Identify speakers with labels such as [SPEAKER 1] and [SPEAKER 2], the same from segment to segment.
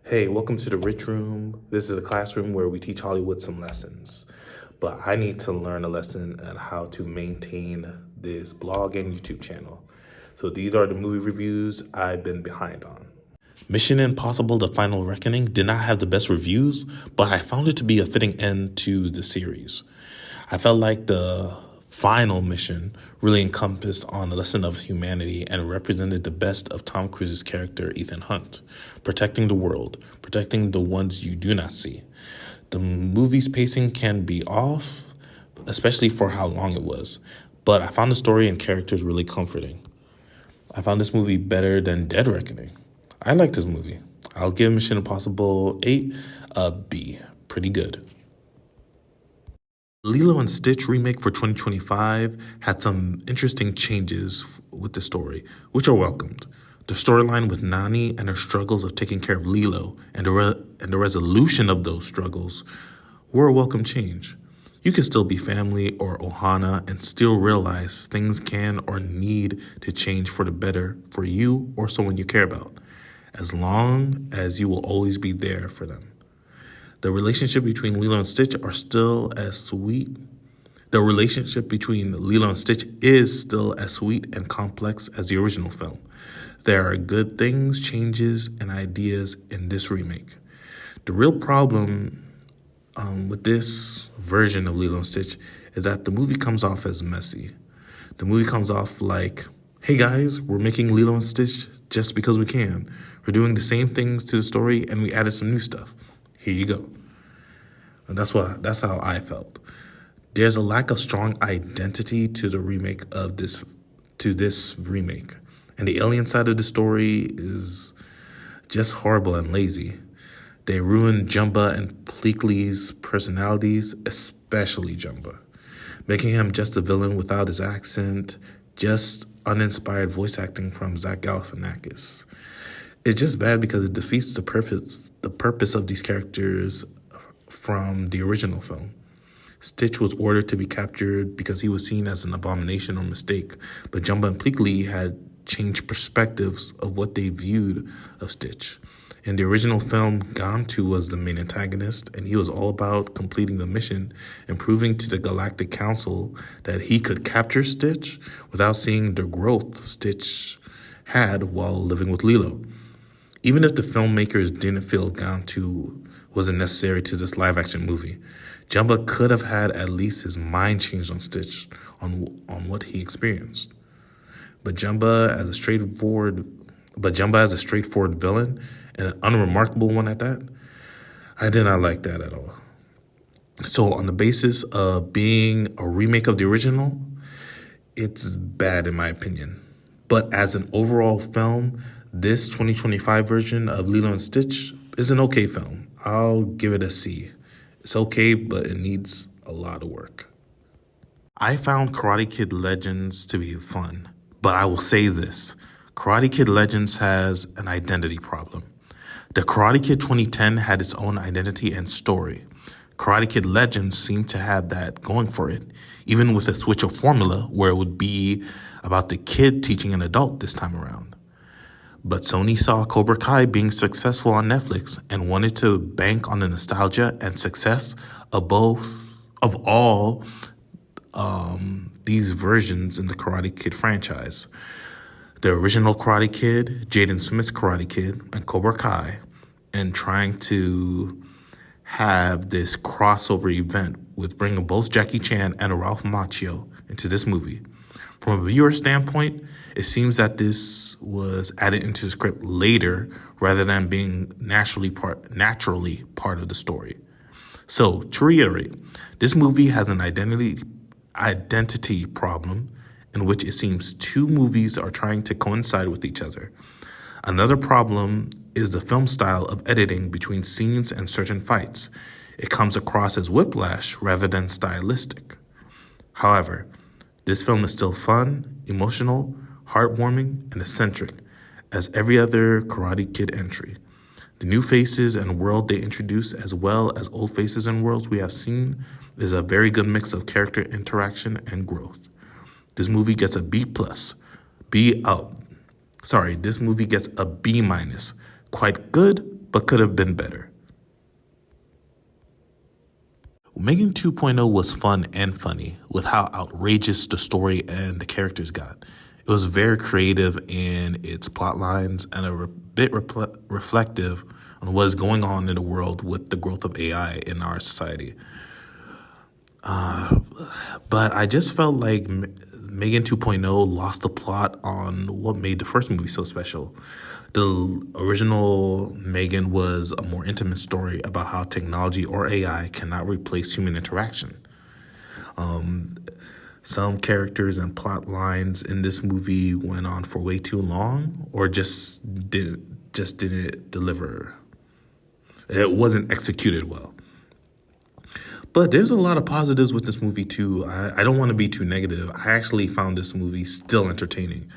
[SPEAKER 1] Hey, welcome to the Rich Room. This is a classroom where we teach Hollywood some lessons. But I need to learn a lesson on how to maintain this blog and YouTube channel. So these are the movie reviews I've been behind on. Mission Impossible: The Final Reckoning did not have the best reviews, but I found it to be a fitting end to the series. I felt like the final mission really encompassed on a lesson of humanity and represented the best of Tom Cruise's character, Ethan Hunt, protecting the world, protecting the ones you do not see. The movie's pacing can be off, especially for how long it was, but I found the story and characters really comforting. I found this movie better than Dead Reckoning. I liked this movie. I'll give Mission Impossible 8 a B. Pretty good. Lilo and Stitch remake for 2025 had some interesting changes with the story, which are welcomed. The storyline with Nani and her struggles of taking care of Lilo and the resolution of those struggles were a welcome change. You can still be family or Ohana and still realize things can or need to change for the better for you or someone you care about, as long as you will always be there for them. The relationship between Lilo and Stitch are still as sweet. The relationship between Lilo and Stitch is still as sweet and complex as the original film. There are good things, changes, and ideas in this remake. The real problem with this version of Lilo and Stitch is that the movie comes off as messy. The movie comes off like, hey guys, we're making Lilo and Stitch just because we can. We're doing the same things to the story and we added some new stuff. Here you go. And that's how I felt. There's a lack of strong identity to the remake of this remake. And the alien side of the story is just horrible and lazy. They ruined Jumba and Pleakley's personalities, especially Jumba, making him just a villain without his accent, just uninspired voice acting from Zach Galifianakis. It's just bad because it defeats the purpose of these characters from the original film. Stitch was ordered to be captured because he was seen as an abomination or mistake, but Jumba and Pleakley had changed perspectives of what they viewed of Stitch. In the original film, Gantu was the main antagonist, and he was all about completing the mission and proving to the Galactic Council that he could capture Stitch without seeing the growth Stitch had while living with Lilo. Even if the filmmakers didn't feel Gantu wasn't necessary to this live-action movie, Jumba could have had at least his mind changed on Stitch on what he experienced. But Jumba as a straightforward villain and an unremarkable one at that, I did not like that at all. So on the basis of being a remake of the original, it's bad in my opinion. But as an overall film, this 2025 version of Lilo and Stitch is an okay film. I'll give it a C. It's okay, but it needs a lot of work. I found Karate Kid Legends to be fun, but I will say this. Karate Kid Legends has an identity problem. The Karate Kid 2010 had its own identity and story. Karate Kid Legends seemed to have that going for it, even with a switch of formula where it would be about the kid teaching an adult this time around. But Sony saw Cobra Kai being successful on Netflix and wanted to bank on the nostalgia and success of all these versions in the Karate Kid franchise. The original Karate Kid, Jaden Smith's Karate Kid, and Cobra Kai, and trying to have this crossover event with bringing both Jackie Chan and Ralph Macchio into this movie. From a viewer standpoint, it seems that this was added into the script later rather than being naturally part of the story. So, to reiterate, this movie has an identity problem in which it seems two movies are trying to coincide with each other. Another problem is the film style of editing between scenes and certain fights. It comes across as whiplash rather than stylistic. However, this film is still fun, emotional, heartwarming, and eccentric as every other Karate Kid entry. The new faces and world they introduce, as well as old faces and worlds we have seen, is a very good mix of character interaction and growth. This movie gets a B+. This movie gets a B-. Quite good, but could have been better. Megan 2.0 was fun and funny with how outrageous the story and the characters got. It was very creative in its plot lines and a bit reflective on what is going on in the world with the growth of AI in our society. But I just felt like Megan 2.0 lost the plot on what made the first movie so special. The original Megan was a more intimate story about how technology or AI cannot replace human interaction. Some characters and plot lines in this movie went on for way too long, or just didn't deliver. It wasn't executed well. But there's a lot of positives with this movie too. I don't want to be too negative. I actually found this movie still entertaining.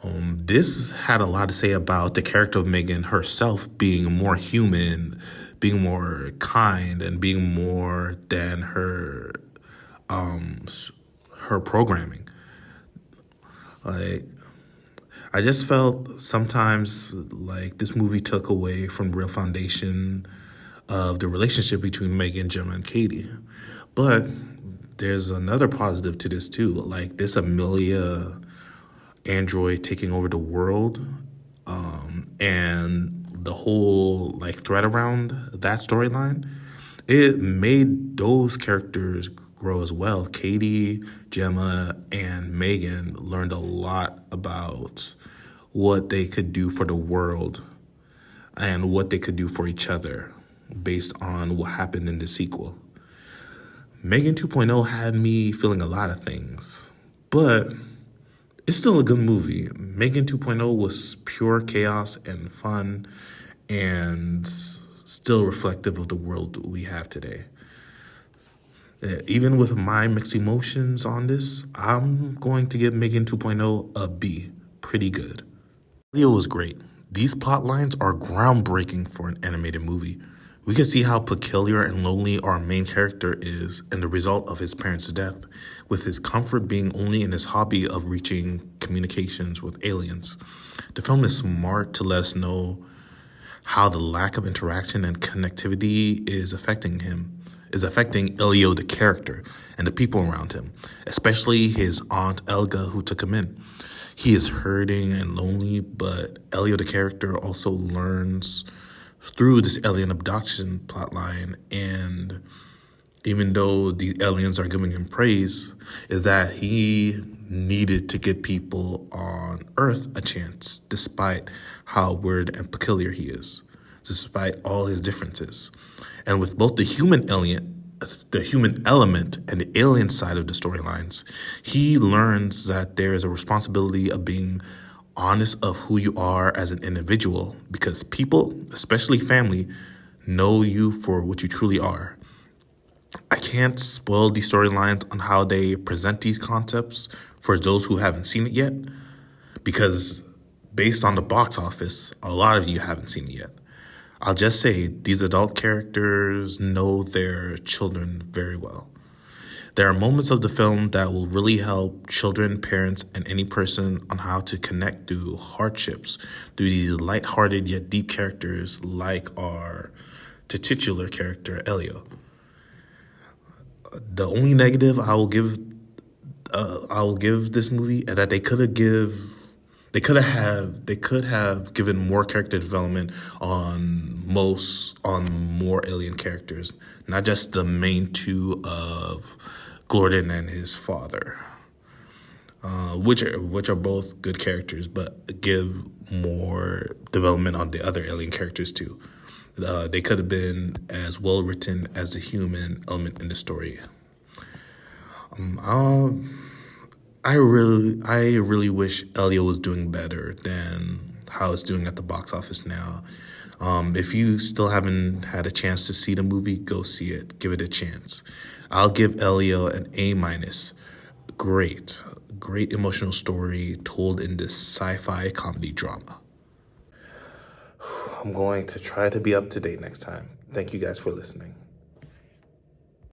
[SPEAKER 1] This had a lot to say about the character of Megan herself being more human, being more kind, and being more than her programming. Like, I just felt sometimes like this movie took away from the real foundation of the relationship between Megan, Gemma, and Katie. But there's another positive to this too. Like this Amelia android taking over the world, and the whole like thread around that storyline, it made those characters grow as well. Katie, Gemma, and Megan learned a lot about what they could do for the world and what they could do for each other based on what happened in the sequel. Megan 2.0 had me feeling a lot of things, but it's still a good movie. Megan 2.0 was pure chaos and fun and still reflective of the world we have today. Even with my mixed emotions on this, I'm going to give Megan 2.0 a B. Pretty good. Elio was great. These plot lines are groundbreaking for an animated movie. We can see how peculiar and lonely our main character is and the result of his parents' death, with his comfort being only in his hobby of reaching communications with aliens. The film is smart to let us know how the lack of interaction and connectivity is affecting Elio the character and the people around him, especially his aunt Elga who took him in. He is hurting and lonely, but Elio the character also learns through this alien abduction plotline, and even though the aliens are giving him praise, is that he needed to give people on Earth a chance, despite how weird and peculiar he is, despite all his differences. And with both the human element and the alien side of the storylines, he learns that there is a responsibility of being honest of who you are as an individual, because people, especially family, know you for what you truly are. I can't spoil these storylines on how they present these concepts for those who haven't seen it yet, because based on the box office, a lot of you haven't seen it yet. I'll just say these adult characters know their children very well. There are moments of the film that will really help children, parents, and any person on how to connect through hardships through these lighthearted yet deep characters like our titular character, Elio. The only negative I will give this movie is that they could have given more character development on more alien characters, not just the main two of Gordon and his father, which are both good characters, but give more development on the other alien characters too. They could have been as well written as the human element in the story. I really wish Elio was doing better than how it's doing at the box office now. If you still haven't had a chance to see the movie, go see it. Give it a chance. I'll give Elio an A-. Great emotional story told in this sci-fi comedy drama. I'm going to try to be up to date next time. Thank you guys for listening.